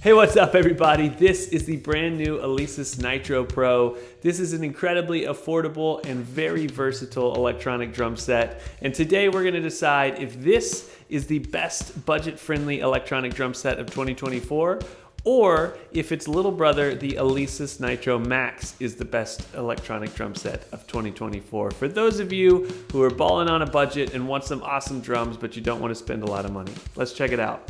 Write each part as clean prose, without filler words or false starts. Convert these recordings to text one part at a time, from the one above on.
Hey, what's up everybody? This is the brand new Alesis Nitro Pro. This is an incredibly affordable and very versatile electronic drum set. And today we're gonna decide if this is the best budget-friendly electronic drum set of 2024, or if its little brother, the Alesis Nitro Max, is the best electronic drum set of 2024. For those of you who are balling on a budget and want some awesome drums, but you don't want to spend a lot of money. Let's check it out.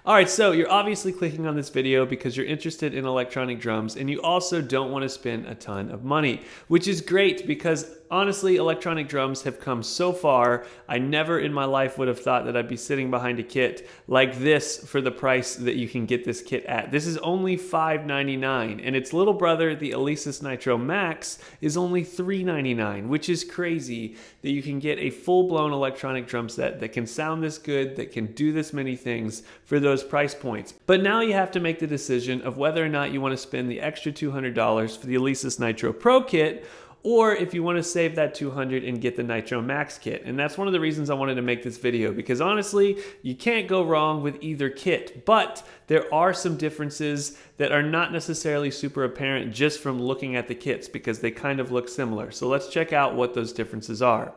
All right, so you're obviously clicking on this video because you're interested in electronic drums and you also don't want to spend a ton of money, which is great because honestly, electronic drums have come so far. I never in my life would have thought that I'd be sitting behind a kit like this for the price that you can get this kit at. This is only $5.99 and its little brother, the Alesis Nitro Max, is only $3.99, which is crazy that you can get a full-blown electronic drum set that can sound this good, that can do this many things for those price points. But now you have to make the decision of whether or not you want to spend the extra $200 for the Alesis Nitro Pro kit, or if you want to save that $200 and get the Nitro Max kit. And that's one of the reasons I wanted to make this video, because honestly, you can't go wrong with either kit, but there are some differences that are not necessarily super apparent just from looking at the kits because they kind of look similar. So let's check out what those differences are.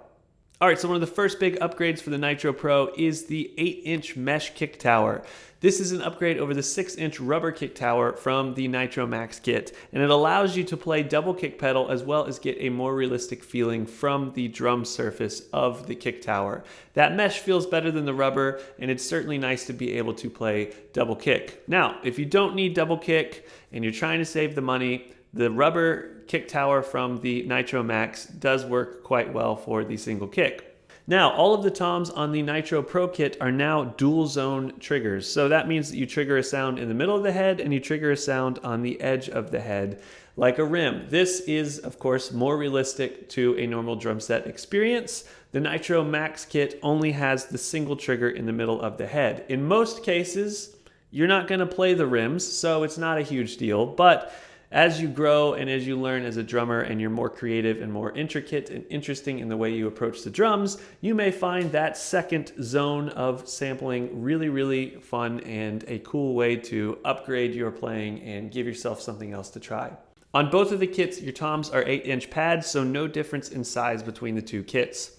All right, so one of the first big upgrades for the Nitro Pro is the 8-inch mesh kick tower. This is an upgrade over the 6-inch rubber kick tower from the Nitro Max kit, and it allows you to play double kick pedal as well as get a more realistic feeling from the drum surface of the kick tower. That mesh feels better than the rubber, and it's certainly nice to be able to play double kick. Now, if you don't need double kick and you're trying to save the money, the rubber kick tower from the Nitro Max does work quite well for the single kick. Now, all of the toms on the Nitro Pro kit are now dual zone triggers. So that means that you trigger a sound in the middle of the head and you trigger a sound on the edge of the head like a rim. This is, of course, more realistic to a normal drum set experience. The Nitro Max kit only has the single trigger in the middle of the head. In most cases, you're not going to play the rims, so it's not a huge deal, but as you grow and as you learn as a drummer and you're more creative and more intricate and interesting in the way you approach the drums, you may find that second zone of sampling really, really fun and a cool way to upgrade your playing and give yourself something else to try. On both of the kits, your toms are 8-inch pads, so no difference in size between the two kits.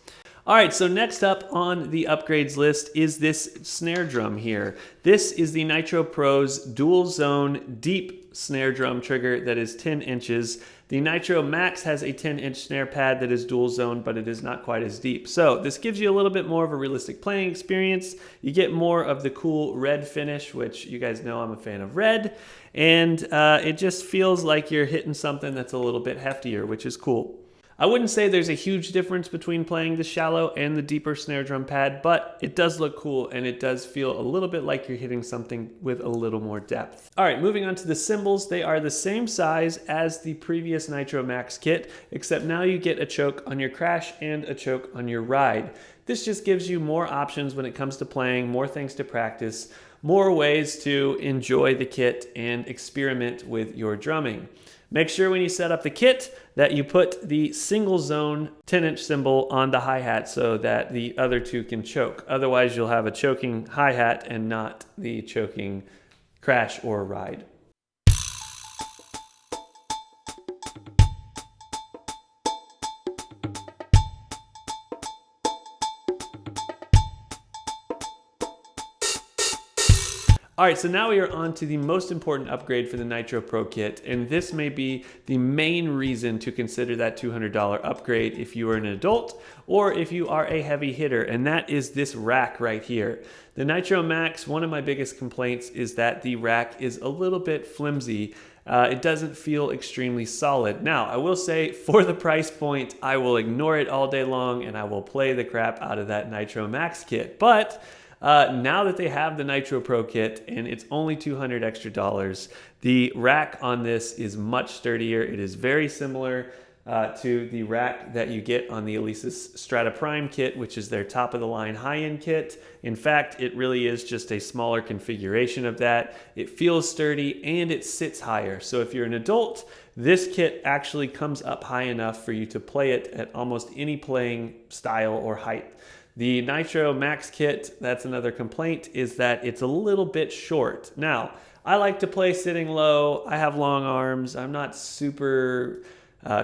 All right, so next up on the upgrades list is this snare drum here. This is the Nitro Pro's dual zone deep snare drum trigger that is 10 inches. The Nitro Max has a 10-inch snare pad that is dual zone, but it is not quite as deep. So this gives you a little bit more of a realistic playing experience. You get more of the cool red finish, which you guys know I'm a fan of red. And it just feels like you're hitting something that's a little bit heftier, which is cool. I wouldn't say there's a huge difference between playing the shallow and the deeper snare drum pad, but it does look cool and it does feel a little bit like you're hitting something with a little more depth. All right, moving on to the cymbals. They are the same size as the previous Nitro Max kit, except now you get a choke on your crash and a choke on your ride. This just gives you more options when it comes to playing, more things to practice, more ways to enjoy the kit and experiment with your drumming. Make sure when you set up the kit that you put the single zone 10-inch cymbal on the hi-hat so that the other two can choke. Otherwise, you'll have a choking hi-hat and not the choking crash or ride. All right, so now we are on to the most important upgrade for the Nitro Pro kit, and this may be the main reason to consider that $200 upgrade if you are an adult or if you are a heavy hitter, and that is this rack right here. The Nitro Max, one of my biggest complaints is that the rack is a little bit flimsy. It doesn't feel extremely solid. Now, I will say for the price point, I will ignore it all day long and I will play the crap out of that Nitro Max kit, but now that they have the Nitro Pro kit and it's only $200 extra, the rack on this is much sturdier. It is very similar to the rack that you get on the Alesis Strata Prime kit, which is their top of the line high-end kit. In fact, it really is just a smaller configuration of that. It feels sturdy and it sits higher. So if you're an adult, this kit actually comes up high enough for you to play it at almost any playing style or height. The Nitro Max kit, that's another complaint, is that it's a little bit short. Now, I like to play sitting low. I have long arms. I'm not super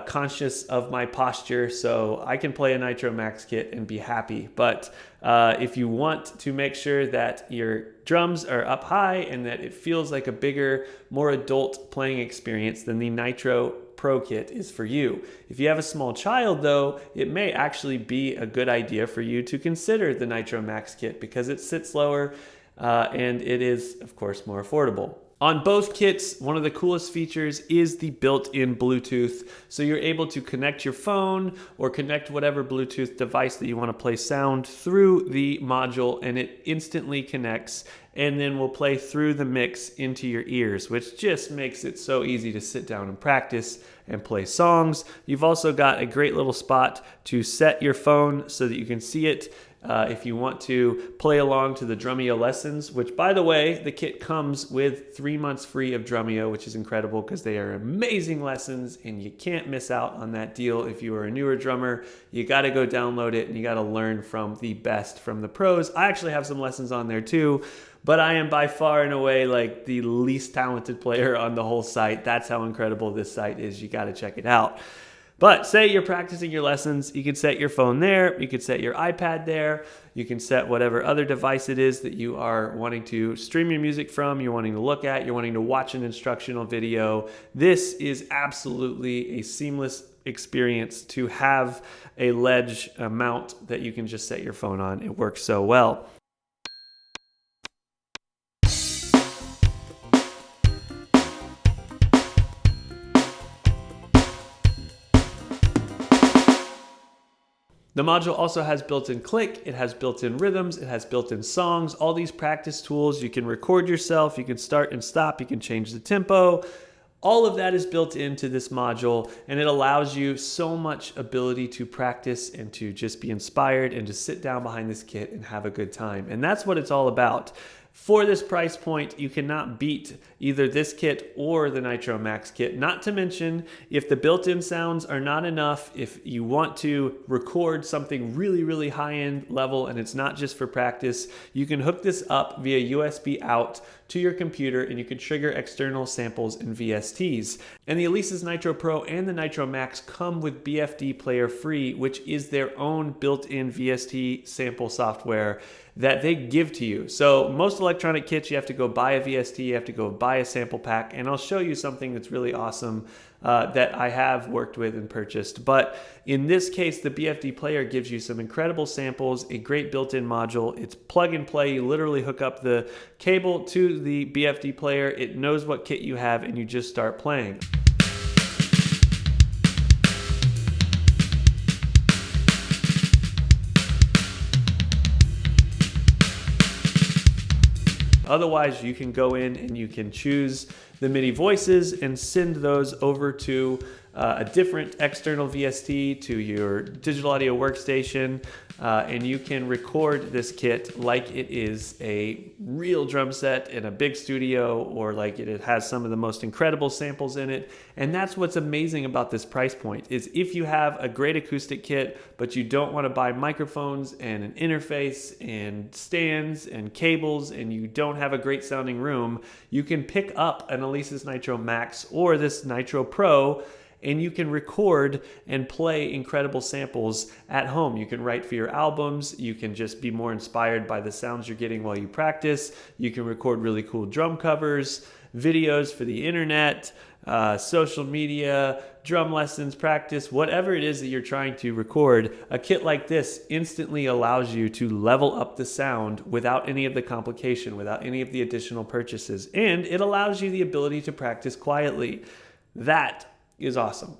conscious of my posture, so I can play a Nitro Max kit and be happy. But if you want to make sure that your drums are up high and that it feels like a bigger, more adult playing experience, then the Nitro Pro kit is for you. If you have a small child though, it may actually be a good idea for you to consider the Nitro Max kit because it sits lower and it is, of course, more affordable. On both kits, one of the coolest features is the built-in Bluetooth. So you're able to connect your phone or connect whatever Bluetooth device that you want to play sound through the module, and it instantly connects and then will play through the mix into your ears, which just makes it so easy to sit down and practice and play songs. You've also got a great little spot to set your phone so that you can see it. If you want to play along to the Drumeo lessons, which, by the way, the kit comes with 3 months free of Drumeo, which is incredible because they are amazing lessons and you can't miss out on that deal. If you are a newer drummer, you got to go download it and you got to learn from the best, from the pros. I actually have some lessons on there too, but I am by far and away like the least talented player on the whole site. That's how incredible this site is. You got to check it out. But say you're practicing your lessons, you can set your phone there, you could set your iPad there, you can set whatever other device it is that you are wanting to stream your music from, you're wanting to look at, you're wanting to watch an instructional video. This is absolutely a seamless experience to have a ledge mount that you can just set your phone on. It works so well. The module also has built-in click, it has built-in rhythms, it has built-in songs, all these practice tools. You can record yourself, you can start and stop, you can change the tempo. All of that is built into this module, and it allows you so much ability to practice and to just be inspired and to sit down behind this kit and have a good time. And that's what it's all about. For this price point, you cannot beat either this kit or the Nitro Max kit. Not to mention, if the built-in sounds are not enough, if you want to record something really, really high-end level and it's not just for practice, you can hook this up via USB out to your computer and you can trigger external samples and VSTs. And the Alesis Nitro Pro and the Nitro Max come with BFD Player Free, which is their own built-in VST sample software that they give to you. So most electronic kits, you have to go buy a VST, you have to go buy a sample pack, and I'll show you something that's really awesome that I have worked with and purchased. But in this case, the BFD player gives you some incredible samples, a great built-in module. It's plug and play. You literally hook up the cable to the BFD player. It knows what kit you have and you just start playing. Otherwise, you can go in and you can choose the Midi voices and send those over to a different external VST to your digital audio workstation, and you can record this kit like it is a real drum set in a big studio, or like it has some of the most incredible samples in it. And that's what's amazing about this price point, is if you have a great acoustic kit but you don't want to buy microphones and an interface and stands and cables, and you don't have a great sounding room, you can pick up an Alesis Nitro Max or this Nitro Pro and you can record and play incredible samples at home. You can write for your albums. You can just be more inspired by the sounds you're getting while you practice. You can record really cool drum covers, videos for the internet, social media, drum lessons, practice, whatever it is that you're trying to record. A kit like this instantly allows you to level up the sound without any of the complication, without any of the additional purchases. And it allows you the ability to practice quietly. That is awesome.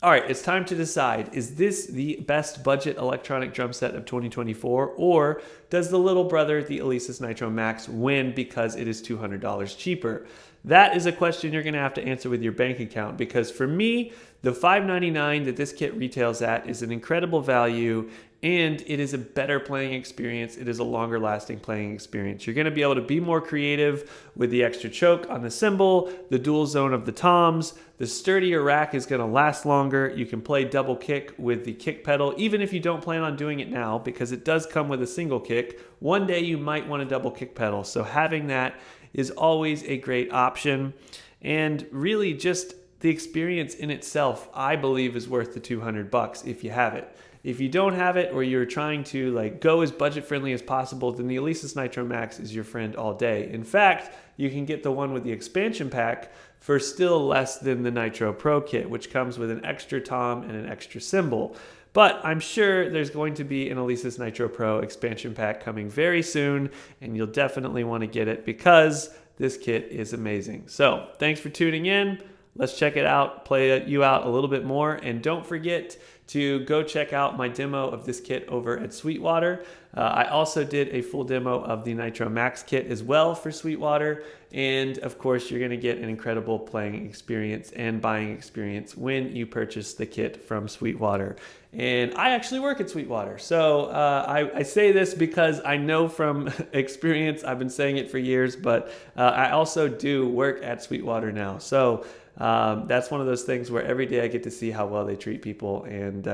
All right, it's time to decide, is this the best budget electronic drum set of 2024, or does the little brother, the Alesis Nitro Max, win because it is $200 cheaper? that is a question you're going to have to answer with your bank account, because for me, the $599 that this kit retails at is an incredible value, and it is a better playing experience. It is a longer lasting playing experience. You're going to be able to be more creative with the extra choke on the cymbal, the dual zone of the toms. The sturdier rack is going to last longer. You can play double kick with the kick pedal, even if you don't plan on doing it now, because it does come with a single kick. One day you might want a double kick pedal, so having that is always a great option. And really just the experience in itself, I believe, is worth the $200 if you have it. If you don't have it, or you're trying to go as budget friendly as possible, then the Alesis Nitro Max is your friend all day. In fact, you can get the one with the expansion pack for still less than the Nitro Pro kit, which comes with an extra tom and an extra cymbal. But I'm sure there's going to be an Alesis Nitro Pro expansion pack coming very soon, and you'll definitely want to get it because this kit is amazing. So thanks for tuning in. Let's check it out, play you out a little bit more, and don't forget to go check out my demo of this kit over at Sweetwater. I also did a full demo of the Nitro Max kit as well for Sweetwater, and of course you're going to get an incredible playing experience and buying experience when you purchase the kit from Sweetwater. And I actually work at Sweetwater, so I say this because I know from experience. I've been saying it for years, but I also do work at Sweetwater now. So that's one of those things where every day I get to see how well they treat people, and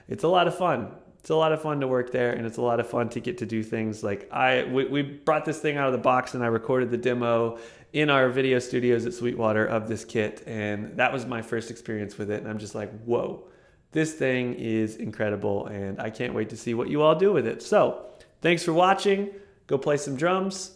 it's a lot of fun. It's a lot of fun to work there, and it's a lot of fun to get to do things like we brought this thing out of the box, and I recorded the demo in our video studios at Sweetwater of this kit, and that was my first experience with it, and I'm just like, whoa, this thing is incredible, and I can't wait to see what you all do with it. So thanks for watching. Go play some drums.